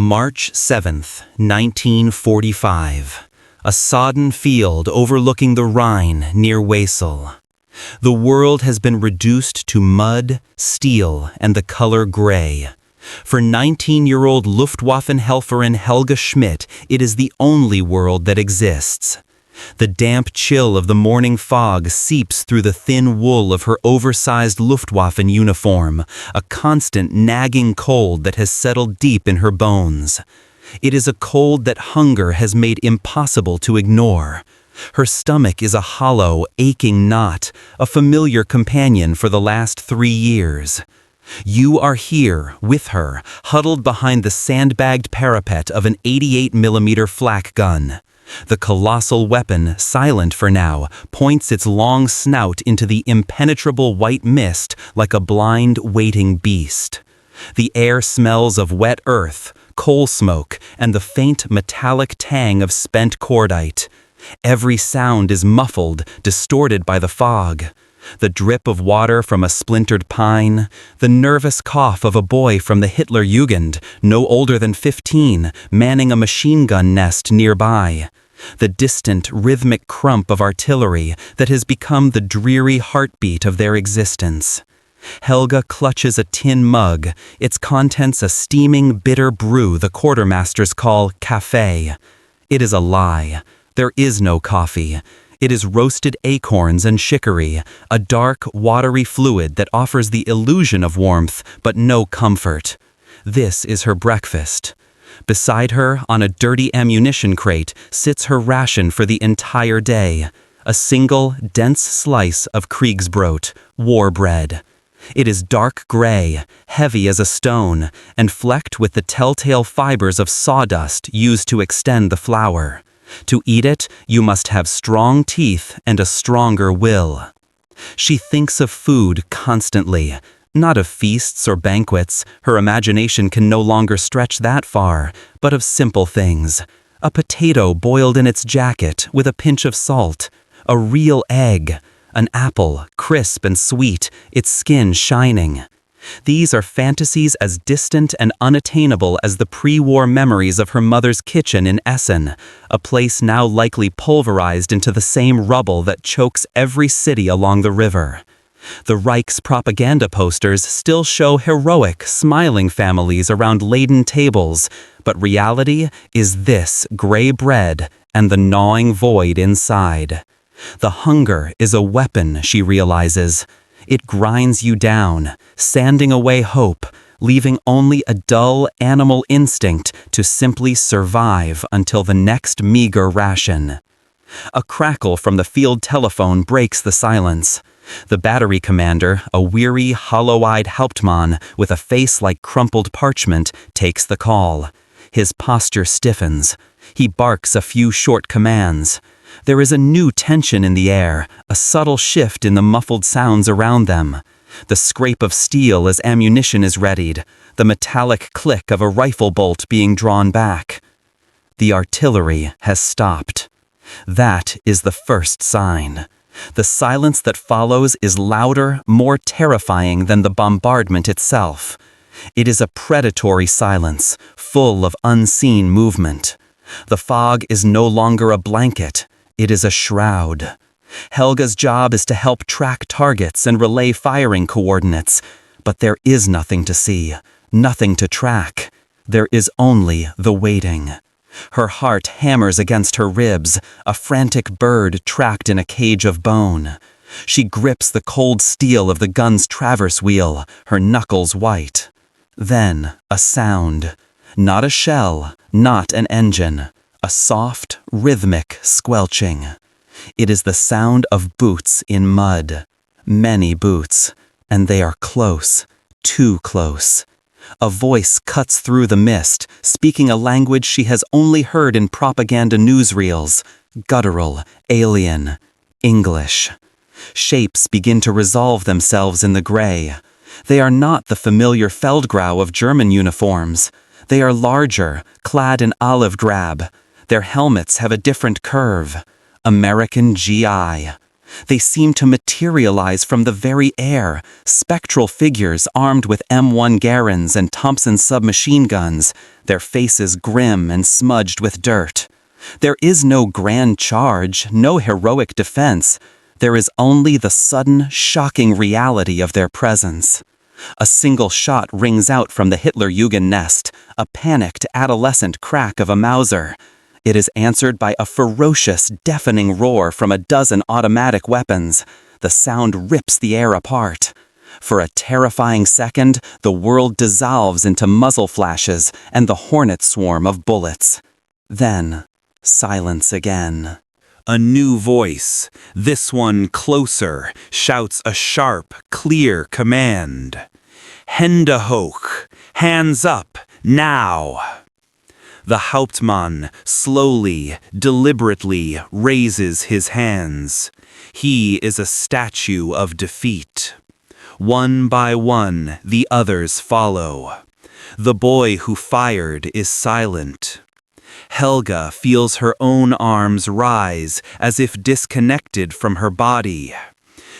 March 7th, 1945. A sodden field overlooking the Rhine near Wesel. The world has been reduced to mud, steel, and the color gray. For 19-year-old Luftwaffenhelferin Helga Schmidt, it is the only world that exists. The damp chill of the morning fog seeps through the thin wool of her oversized Luftwaffe uniform, a constant nagging cold that has settled deep in her bones. It is a cold that hunger has made impossible to ignore. Her stomach is a hollow, aching knot, a familiar companion for the last 3 years. You are here, with her, huddled behind the sandbagged parapet of an 88mm flak gun. The colossal weapon, silent for now, points its long snout into the impenetrable white mist like a blind, waiting beast. The air smells of wet earth, coal smoke, and the faint metallic tang of spent cordite. Every sound is muffled, distorted by the fog. The drip of water from a splintered pine, the nervous cough of a boy from the Hitler Jugend, no older than 15, manning a machine gun nest nearby. The distant, rhythmic crump of artillery that has become the dreary heartbeat of their existence. Helga clutches a tin mug, its contents a steaming, bitter brew the quartermasters call café. It is a lie. There is no coffee. It is roasted acorns and chicory, a dark, watery fluid that offers the illusion of warmth but no comfort. This is her breakfast. Beside her, on a dirty ammunition crate, sits her ration for the entire day. A single, dense slice of Kriegsbrot, war bread. It is dark gray, heavy as a stone, and flecked with the telltale fibers of sawdust used to extend the flour. To eat it, you must have strong teeth and a stronger will. She thinks of food constantly, not of feasts or banquets. Her imagination can no longer stretch that far, but of simple things. A potato boiled in its jacket with a pinch of salt, a real egg, an apple, crisp and sweet, its skin shining. These are fantasies as distant and unattainable as the pre-war memories of her mother's kitchen in Essen, a place now likely pulverized into the same rubble that chokes every city along the river. The Reich's propaganda posters still show heroic, smiling families around laden tables, but reality is this gray bread and the gnawing void inside. The hunger is a weapon, she realizes. It grinds you down, sanding away hope, leaving only a dull animal instinct to simply survive until the next meager ration. A crackle from the field telephone breaks the silence. The battery commander, a weary, hollow-eyed Hauptmann with a face like crumpled parchment, takes the call. His posture stiffens. He barks a few short commands. There is a new tension in the air, a subtle shift in the muffled sounds around them. The scrape of steel as ammunition is readied, the metallic click of a rifle bolt being drawn back. The artillery has stopped. That is the first sign. The silence that follows is louder, more terrifying than the bombardment itself. It is a predatory silence, full of unseen movement. The fog is no longer a blanket. It is a shroud. Helga's job is to help track targets and relay firing coordinates, but there is nothing to see, nothing to track. There is only the waiting. Her heart hammers against her ribs, a frantic bird trapped in a cage of bone. She grips the cold steel of the gun's traverse wheel, her knuckles white. Then, a sound. Not a shell, not an engine. A soft, rhythmic squelching. It is the sound of boots in mud. Many boots. And they are close. Too close. A voice cuts through the mist, speaking a language she has only heard in propaganda newsreels. Guttural, alien, English. Shapes begin to resolve themselves in the gray. They are not the familiar Feldgrau of German uniforms. They are larger, clad in olive drab. Their helmets have a different curve. American GI. They seem to materialize from the very air, spectral figures armed with M1 Garins and Thompson submachine guns, their faces grim and smudged with dirt. There is no grand charge, no heroic defense. There is only the sudden, shocking reality of their presence. A single shot rings out from the Hitlerjugend nest, a panicked adolescent crack of a Mauser. It is answered by a ferocious, deafening roar from a dozen automatic weapons. The sound rips the air apart. For a terrifying second, the world dissolves into muzzle flashes and the hornet swarm of bullets. Then, silence again. A new voice, this one closer, shouts a sharp, clear command. Hände hoch, hands up, now! The Hauptmann slowly, deliberately raises his hands. He is a statue of defeat. One by one, the others follow. The boy who fired is silent. Helga feels her own arms rise as if disconnected from her body.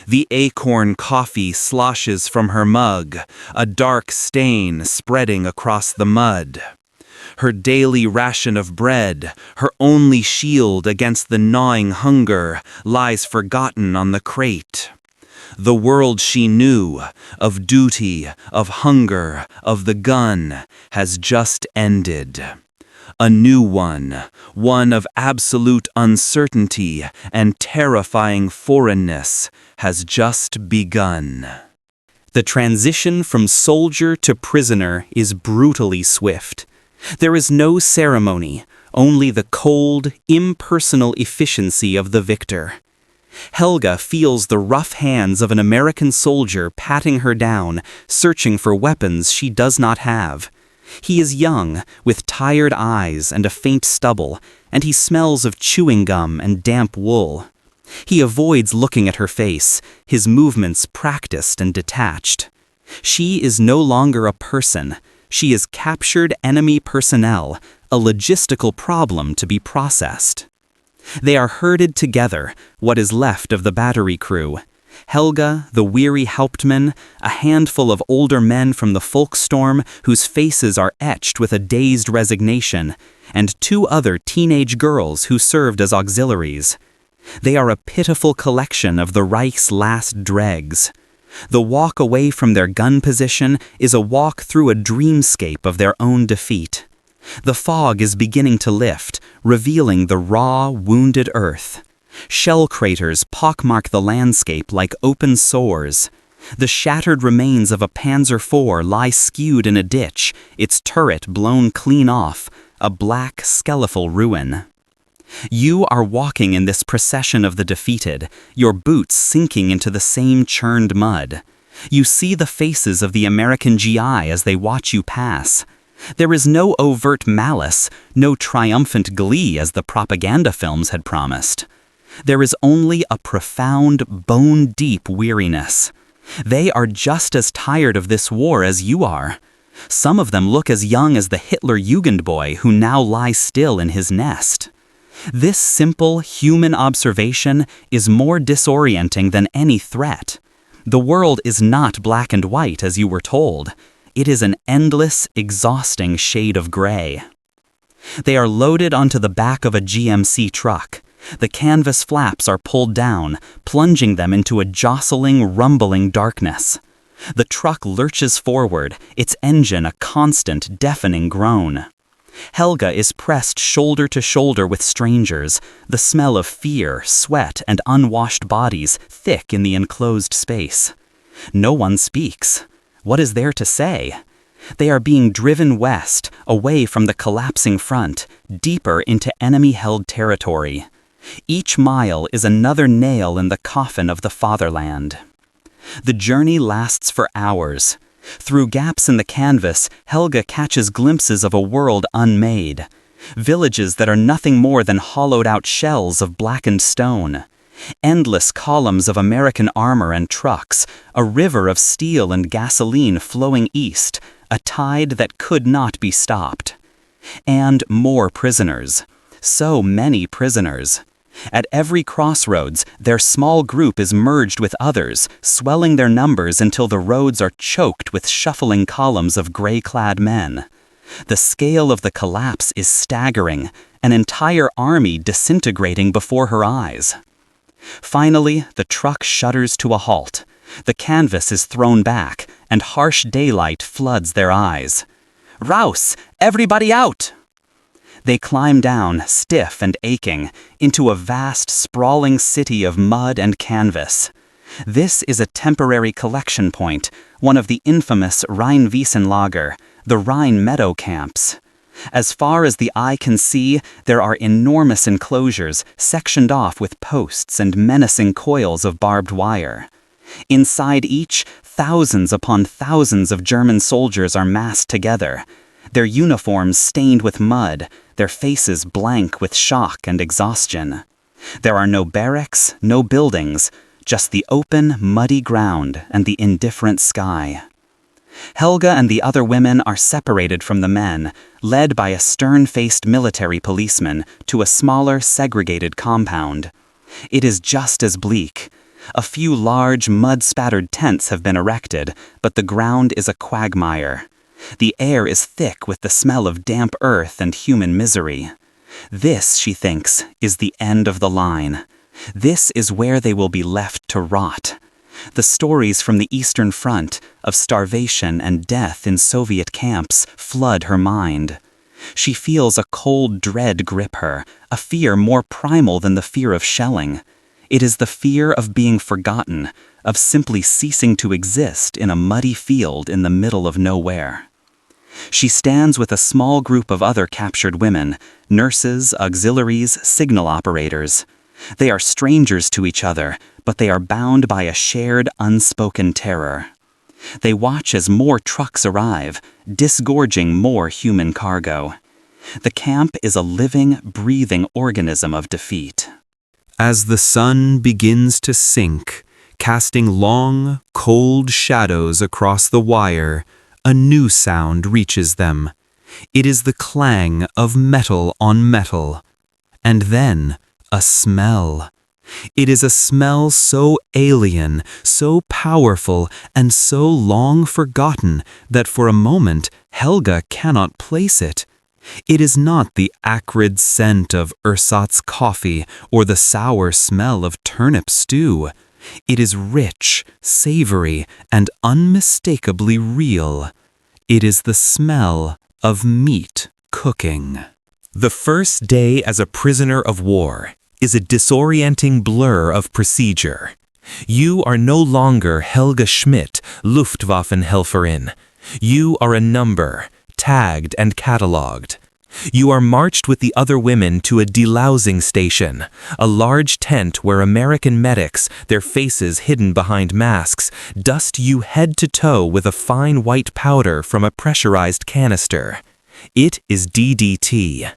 The acorn coffee sloshes from her mug, a dark stain spreading across the mud. Her daily ration of bread, her only shield against the gnawing hunger, lies forgotten on the crate. The world she knew, of duty, of hunger, of the gun, has just ended. A new one, one of absolute uncertainty and terrifying foreignness, has just begun. The transition from soldier to prisoner is brutally swift. There is no ceremony, only the cold, impersonal efficiency of the victor. Helga feels the rough hands of an American soldier patting her down, searching for weapons she does not have. He is young, with tired eyes and a faint stubble, and he smells of chewing gum and damp wool. He avoids looking at her face, his movements practiced and detached. She is no longer a person. She is captured enemy personnel, a logistical problem to be processed. They are herded together, what is left of the battery crew. Helga, the weary Hauptmann, a handful of older men from the Volkssturm whose faces are etched with a dazed resignation, and 2 other teenage girls who served as auxiliaries. They are a pitiful collection of the Reich's last dregs. The walk away from their gun position is a walk through a dreamscape of their own defeat. The fog is beginning to lift, revealing the raw, wounded earth. Shell craters pockmark the landscape like open sores. The shattered remains of a Panzer IV lie skewed in a ditch, its turret blown clean off, a black, skeletal ruin. You are walking in this procession of the defeated, your boots sinking into the same churned mud. You see the faces of the American GI as they watch you pass. There is no overt malice, no triumphant glee as the propaganda films had promised. There is only a profound, bone-deep weariness. They are just as tired of this war as you are. Some of them look as young as the Hitlerjugend boy who now lies still in his nest. This simple human observation is more disorienting than any threat. The world is not black and white as you were told. It is an endless, exhausting shade of gray. They are loaded onto the back of a GMC truck. The canvas flaps are pulled down, plunging them into a jostling, rumbling darkness. The truck lurches forward, its engine a constant, deafening groan. Helga is pressed shoulder to shoulder with strangers, the smell of fear, sweat, and unwashed bodies thick in the enclosed space. No one speaks. What is there to say? They are being driven west, away from the collapsing front, deeper into enemy-held territory. Each mile is another nail in the coffin of the fatherland. The journey lasts for hours. Through gaps in the canvas, Helga catches glimpses of a world unmade. Villages that are nothing more than hollowed-out shells of blackened stone. Endless columns of American armor and trucks, a river of steel and gasoline flowing east, a tide that could not be stopped. And more prisoners. So many prisoners. At every crossroads, their small group is merged with others, swelling their numbers until the roads are choked with shuffling columns of gray-clad men. The scale of the collapse is staggering, an entire army disintegrating before her eyes. Finally, the truck shudders to a halt. The canvas is thrown back, and harsh daylight floods their eyes. "Raus! Everybody out!" They climb down, stiff and aching, into a vast, sprawling city of mud and canvas. This is a temporary collection point, one of the infamous Rheinwiesenlager, the Rhine meadow camps. As far as the eye can see, there are enormous enclosures sectioned off with posts and menacing coils of barbed wire. Inside each, thousands upon thousands of German soldiers are massed together, their uniforms stained with mud, their faces blank with shock and exhaustion. There are no barracks, no buildings, just the open, muddy ground and the indifferent sky. Helga and the other women are separated from the men, led by a stern-faced military policeman to a smaller, segregated compound. It is just as bleak. A few large, mud-spattered tents have been erected, but the ground is a quagmire. The air is thick with the smell of damp earth and human misery. This, she thinks, is the end of the line. This is where they will be left to rot. The stories from the Eastern Front of starvation and death in Soviet camps flood her mind. She feels a cold dread grip her, a fear more primal than the fear of shelling. It is the fear of being forgotten, of simply ceasing to exist in a muddy field in the middle of nowhere. She stands with a small group of other captured women, nurses, auxiliaries, signal operators. They are strangers to each other, but they are bound by a shared, unspoken terror. They watch as more trucks arrive, disgorging more human cargo. The camp is a living, breathing organism of defeat. As the sun begins to sink, casting long, cold shadows across the wire, a new sound reaches them. It is the clang of metal on metal. And then, a smell. It is a smell so alien, so powerful, and so long forgotten that for a moment Helga cannot place it. It is not the acrid scent of Ersatz coffee or the sour smell of turnip stew. It is rich, savory, and unmistakably real. It is the smell of meat cooking. The first day as a prisoner of war is a disorienting blur of procedure. You are no longer Helga Schmidt, Luftwaffenhelferin. You are a number, tagged and catalogued. You are marched with the other women to a delousing station, a large tent where American medics, their faces hidden behind masks, dust you head to toe with a fine white powder from a pressurized canister. It is DDT.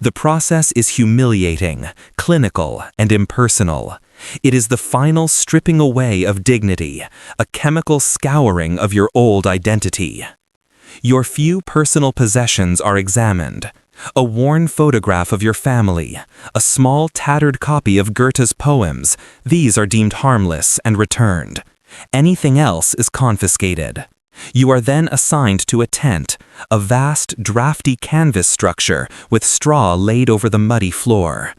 The process is humiliating, clinical, and impersonal. It is the final stripping away of dignity, a chemical scouring of your old identity. Your few personal possessions are examined. A worn photograph of your family, a small tattered copy of Goethe's poems, these are deemed harmless and returned. Anything else is confiscated. You are then assigned to a tent, a vast, drafty canvas structure with straw laid over the muddy floor.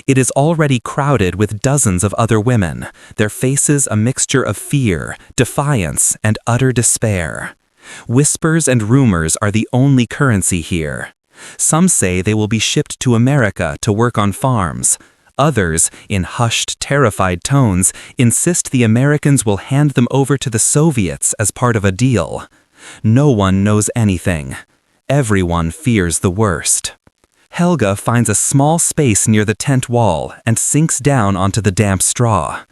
It is already crowded with dozens of other women, their faces a mixture of fear, defiance, and utter despair. Whispers and rumors are the only currency here. Some say they will be shipped to America to work on farms. Others, in hushed, terrified tones, insist the Americans will hand them over to the Soviets as part of a deal. No one knows anything. Everyone fears the worst. Helga finds a small space near the tent wall and sinks down onto the damp straw.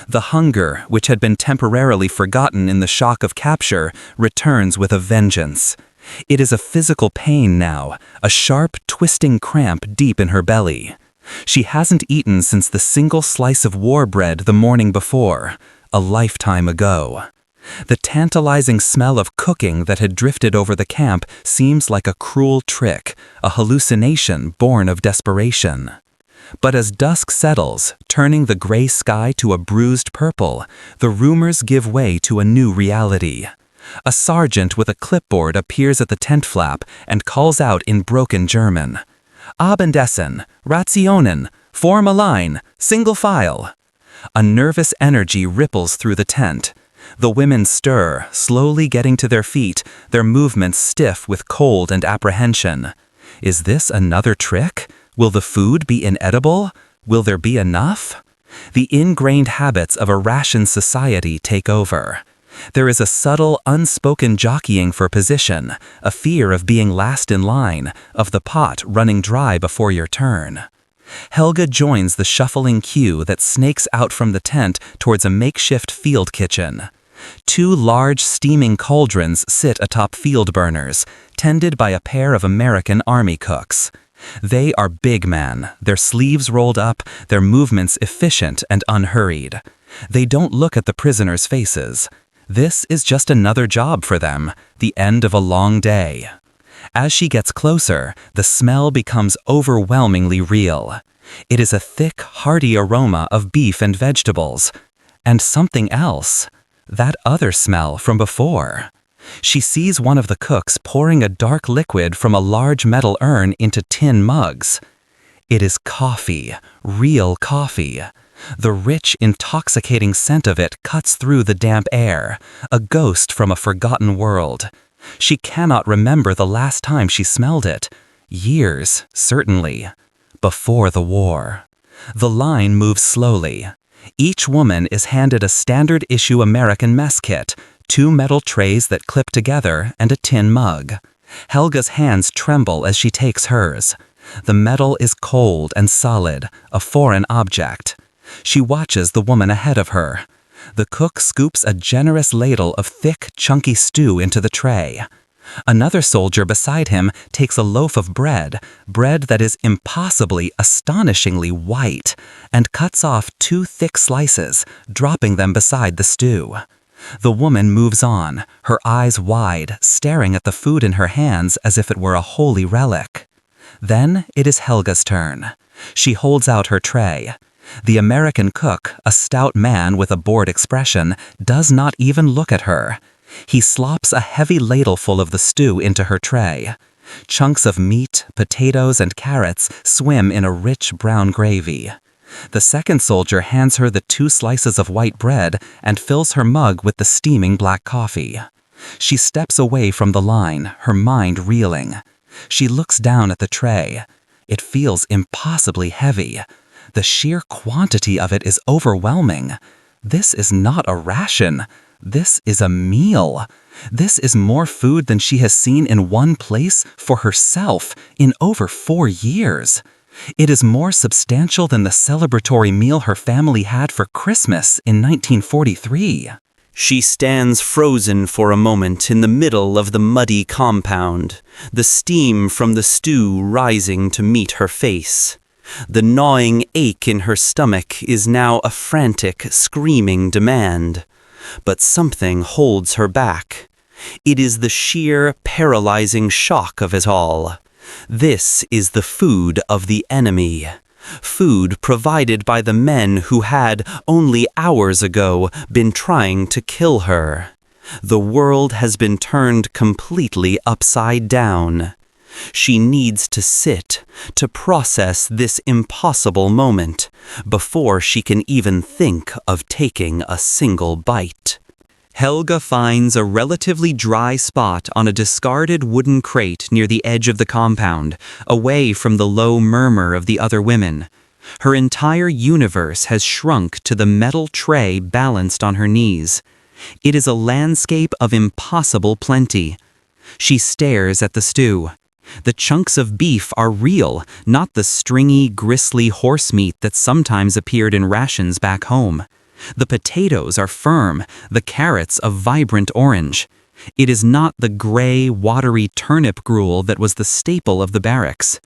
The hunger, which had been temporarily forgotten in the shock of capture, returns with a vengeance. It is a physical pain now, a sharp, twisting cramp deep in her belly. She hasn't eaten since the single slice of war bread the morning before, a lifetime ago. The tantalizing smell of cooking that had drifted over the camp seems like a cruel trick, a hallucination born of desperation. But as dusk settles, turning the gray sky to a bruised purple, the rumors give way to a new reality. A sergeant with a clipboard appears at the tent flap and calls out in broken German, "Abendessen, Rationen, form a line, single file." A nervous energy ripples through the tent. The women stir, slowly getting to their feet, their movements stiff with cold and apprehension. Is this another trick? Will the food be inedible? Will there be enough? The ingrained habits of a ration society take over. There is a subtle, unspoken jockeying for position, a fear of being last in line, of the pot running dry before your turn. Helga joins the shuffling queue that snakes out from the tent towards a makeshift field kitchen. Two large steaming cauldrons sit atop field burners, tended by a pair of American Army cooks. They are big men, their sleeves rolled up, their movements efficient and unhurried. They don't look at the prisoners' faces. This is just another job for them, the end of a long day. As she gets closer, the smell becomes overwhelmingly real. It is a thick, hearty aroma of beef and vegetables. And something else. That other smell from before. She sees one of the cooks pouring a dark liquid from a large metal urn into tin mugs. It is coffee, real coffee. The rich, intoxicating scent of it cuts through the damp air, a ghost from a forgotten world. She cannot remember the last time she smelled it. Years, certainly. Before the war. The line moves slowly. Each woman is handed a standard-issue American mess kit, 2 metal trays that clip together, and a tin mug. Helga's hands tremble as she takes hers. The metal is cold and solid, a foreign object. She watches the woman ahead of her. The cook scoops a generous ladle of thick, chunky stew into the tray. Another soldier beside him takes a loaf of bread that is impossibly, astonishingly white, and cuts off 2 thick slices, dropping them beside the stew. The woman moves on, her eyes wide, staring at the food in her hands as if it were a holy relic. Then it is Helga's turn. She holds out her tray. The American cook, a stout man with a bored expression, does not even look at her. He slops a heavy ladleful of the stew into her tray. Chunks of meat, potatoes, and carrots swim in a rich brown gravy. The second soldier hands her the 2 slices of white bread and fills her mug with the steaming black coffee. She steps away from the line, her mind reeling. She looks down at the tray. It feels impossibly heavy. The sheer quantity of it is overwhelming. This is not a ration. This is a meal. This is more food than she has seen in one place for herself in over 4 years. It is more substantial than the celebratory meal her family had for Christmas in 1943. She stands frozen for a moment in the middle of the muddy compound, the steam from the stew rising to meet her face. The gnawing ache in her stomach is now a frantic, screaming demand. But something holds her back. It is the sheer, paralyzing shock of it all. This is the food of the enemy. Food provided by the men who had, only hours ago, been trying to kill her. The world has been turned completely upside down. She needs to sit, to process this impossible moment, before she can even think of taking a single bite. Helga finds a relatively dry spot on a discarded wooden crate near the edge of the compound, away from the low murmur of the other women. Her entire universe has shrunk to the metal tray balanced on her knees. It is a landscape of impossible plenty. She stares at the stew. The chunks of beef are real, not the stringy, gristly horse meat that sometimes appeared in rations back home. The potatoes are firm, the carrots a vibrant orange. It is not the gray, watery turnip gruel that was the staple of the barracks.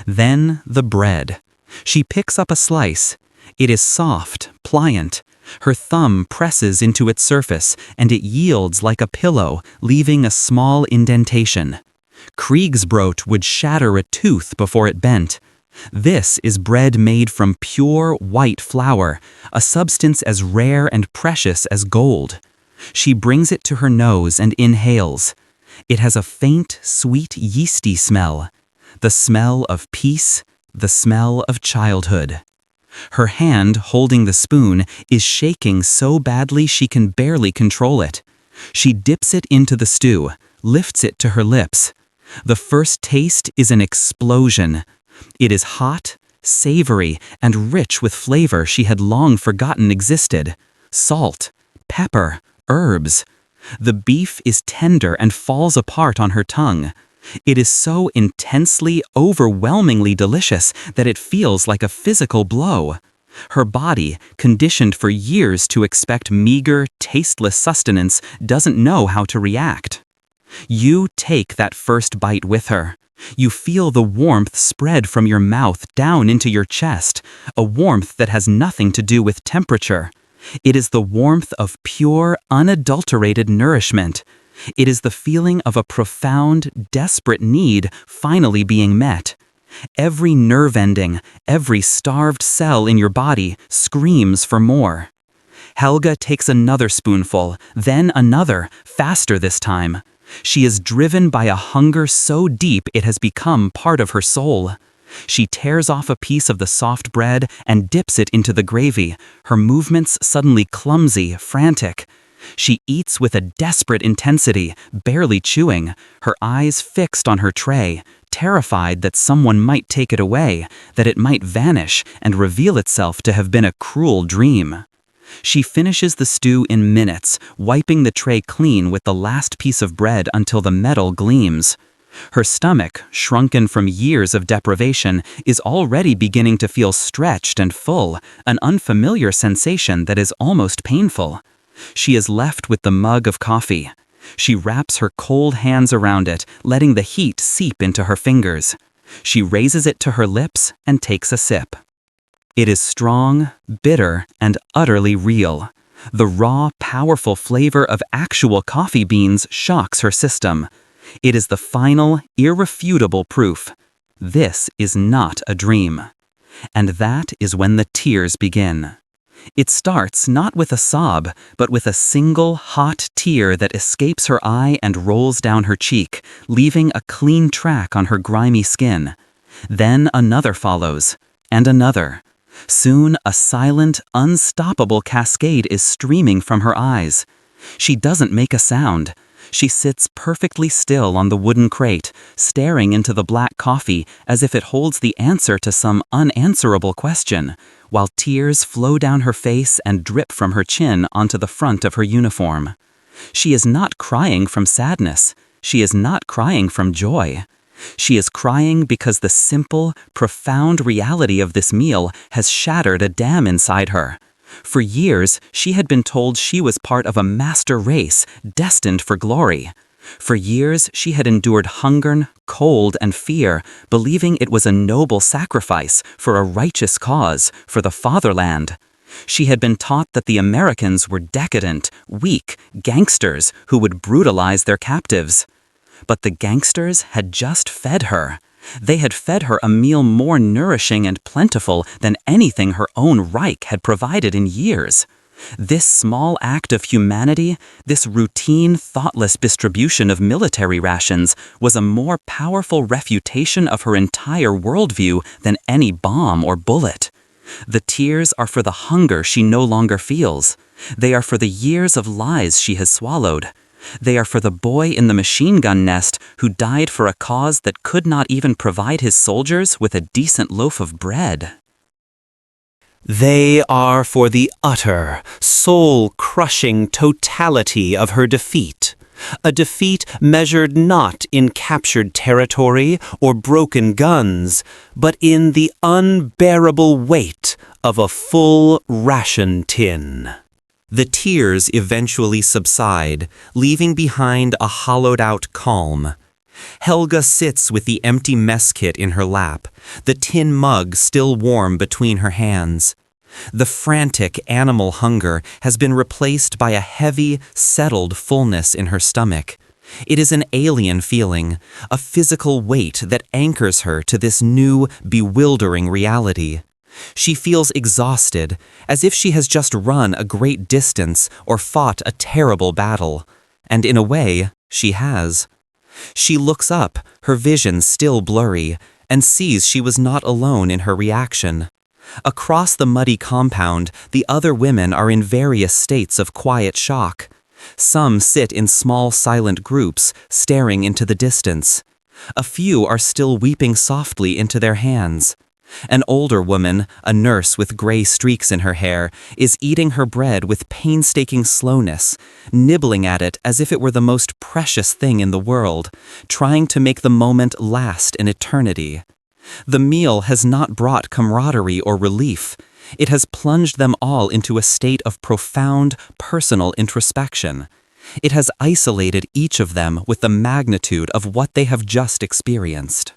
Then the bread. She picks up a slice. It is soft, pliant. Her thumb presses into its surface, and it yields like a pillow, leaving a small indentation. Kriegsbrot would shatter a tooth before it bent. This is bread made from pure white flour, a substance as rare and precious as gold. She brings it to her nose and inhales. It has a faint, sweet, yeasty smell. The smell of peace, the smell of childhood. Her hand, holding the spoon, is shaking so badly she can barely control it. She dips it into the stew, lifts it to her lips. The first taste is an explosion. It is hot, savory, and rich with flavor she had long forgotten existed. Salt, pepper, herbs. The beef is tender and falls apart on her tongue. It is so intensely, overwhelmingly delicious that it feels like a physical blow. Her body, conditioned for years to expect meager, tasteless sustenance, doesn't know how to react. You take that first bite with her. You feel the warmth spread from your mouth down into your chest, a warmth that has nothing to do with temperature. It is the warmth of pure, unadulterated nourishment. It is the feeling of a profound, desperate need finally being met. Every nerve ending, every starved cell in your body screams for more. Helga takes another spoonful, then another, faster this time. She is driven by a hunger so deep it has become part of her soul. She tears off a piece of the soft bread and dips it into the gravy, her movements suddenly clumsy, frantic. She eats with a desperate intensity, barely chewing, her eyes fixed on her tray, terrified that someone might take it away, that it might vanish and reveal itself to have been a cruel dream. She finishes the stew in minutes, wiping the tray clean with the last piece of bread until the metal gleams. Her stomach, shrunken from years of deprivation, is already beginning to feel stretched and full, an unfamiliar sensation that is almost painful. She is left with the mug of coffee. She wraps her cold hands around it, letting the heat seep into her fingers. She raises it to her lips and takes a sip. It is strong, bitter, and utterly real. The raw, powerful flavor of actual coffee beans shocks her system. It is the final, irrefutable proof. This is not a dream. And that is when the tears begin. It starts not with a sob, but with a single hot tear that escapes her eye and rolls down her cheek, leaving a clean track on her grimy skin. Then another follows, and another. Soon a silent, unstoppable cascade is streaming from her eyes. She doesn't make a sound. She sits perfectly still on the wooden crate, staring into the black coffee as if it holds the answer to some unanswerable question, while tears flow down her face and drip from her chin onto the front of her uniform. She is not crying from sadness. She is not crying from joy. She is crying because the simple, profound reality of this meal has shattered a dam inside her. For years, she had been told she was part of a master race, destined for glory. For years, she had endured hunger, cold, and fear, believing it was a noble sacrifice for a righteous cause, for the fatherland. She had been taught that the Americans were decadent, weak, gangsters who would brutalize their captives. But the gangsters had just fed her. They had fed her a meal more nourishing and plentiful than anything her own Reich had provided in years. This small act of humanity, this routine, thoughtless distribution of military rations, was a more powerful refutation of her entire worldview than any bomb or bullet. The tears are for the hunger she no longer feels. They are for the years of lies she has swallowed. They are for the boy in the machine gun nest who died for a cause that could not even provide his soldiers with a decent loaf of bread. They are for the utter, soul-crushing totality of her defeat. A defeat measured not in captured territory or broken guns, but in the unbearable weight of a full ration tin. The tears eventually subside, leaving behind a hollowed-out calm. Helga sits with the empty mess kit in her lap, the tin mug still warm between her hands. The frantic animal hunger has been replaced by a heavy, settled fullness in her stomach. It is an alien feeling, a physical weight that anchors her to this new, bewildering reality. She feels exhausted, as if she has just run a great distance or fought a terrible battle. And in a way, she has. She looks up, her vision still blurry, and sees she was not alone in her reaction. Across the muddy compound, the other women are in various states of quiet shock. Some sit in small silent groups, staring into the distance. A few are still weeping softly into their hands. An older woman, a nurse with gray streaks in her hair, is eating her bread with painstaking slowness, nibbling at it as if it were the most precious thing in the world, trying to make the moment last an eternity. The meal has not brought camaraderie or relief. It has plunged them all into a state of profound, personal introspection. It has isolated each of them with the magnitude of what they have just experienced.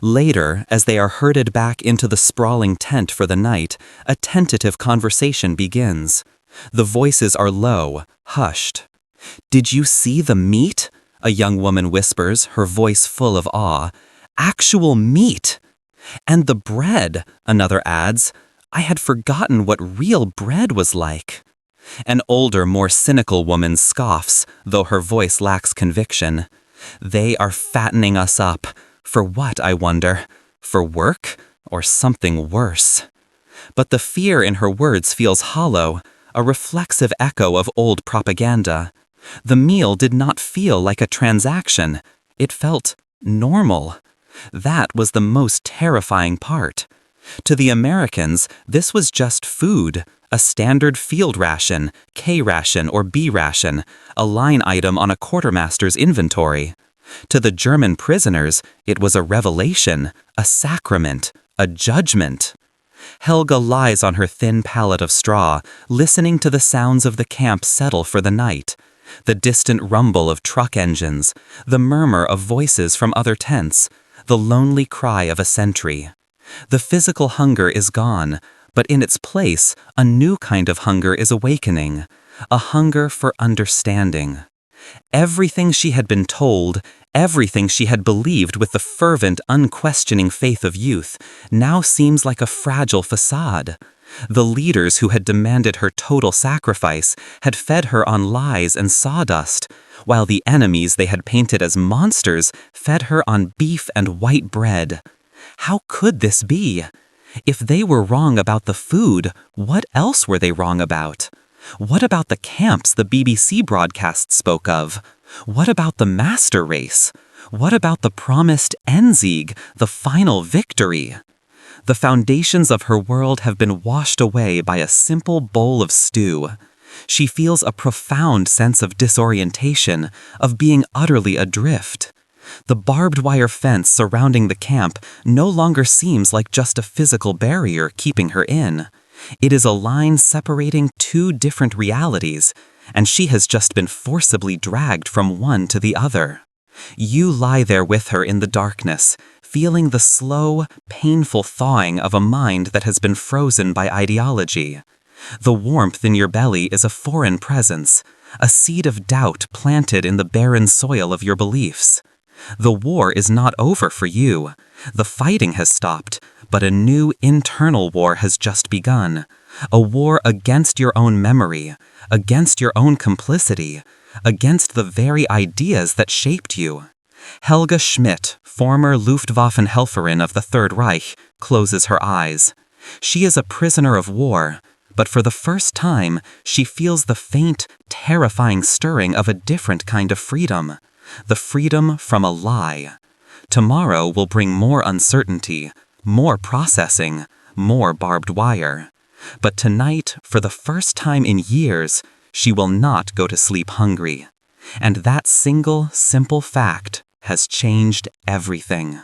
Later, as they are herded back into the sprawling tent for the night, a tentative conversation begins. The voices are low, hushed. "Did you see the meat?" a young woman whispers, her voice full of awe. "Actual meat!" "And the bread," another adds. "I had forgotten what real bread was like." An older, more cynical woman scoffs, though her voice lacks conviction. "They are fattening us up. For what, I wonder? For work? Or something worse?" But the fear in her words feels hollow, a reflexive echo of old propaganda. The meal did not feel like a transaction. It felt normal. That was the most terrifying part. To the Americans, this was just food, a standard field ration, K ration or B ration, a line item on a quartermaster's inventory. To the German prisoners, it was a revelation, a sacrament, a judgment. Helga lies on her thin pallet of straw, listening to the sounds of the camp settle for the night. The distant rumble of truck engines, the murmur of voices from other tents, the lonely cry of a sentry. The physical hunger is gone, but in its place, a new kind of hunger is awakening, a hunger for understanding. Everything she had been told, everything she had believed with the fervent, unquestioning faith of youth, now seems like a fragile facade. The leaders who had demanded her total sacrifice had fed her on lies and sawdust, while the enemies they had painted as monsters fed her on beef and white bread. How could this be? If they were wrong about the food, what else were they wrong about? What about the camps the BBC broadcast spoke of? What about the master race? What about the promised Endsieg, the final victory? The foundations of her world have been washed away by a simple bowl of stew. She feels a profound sense of disorientation, of being utterly adrift. The barbed wire fence surrounding the camp no longer seems like just a physical barrier keeping her in. It is a line separating two different realities, and she has just been forcibly dragged from one to the other. You lie there with her in the darkness, feeling the slow, painful thawing of a mind that has been frozen by ideology. The warmth in your belly is a foreign presence, a seed of doubt planted in the barren soil of your beliefs. The war is not over for you. The fighting has stopped, but a new internal war has just begun. A war against your own memory, against your own complicity, against the very ideas that shaped you. Helga Schmidt, former Luftwaffenhelferin of the Third Reich, closes her eyes. She is a prisoner of war, but for the first time, she feels the faint, terrifying stirring of a different kind of freedom. The freedom from a lie. Tomorrow will bring more uncertainty, more processing, more barbed wire. But tonight, for the first time in years, she will not go to sleep hungry. And that single, simple fact has changed everything.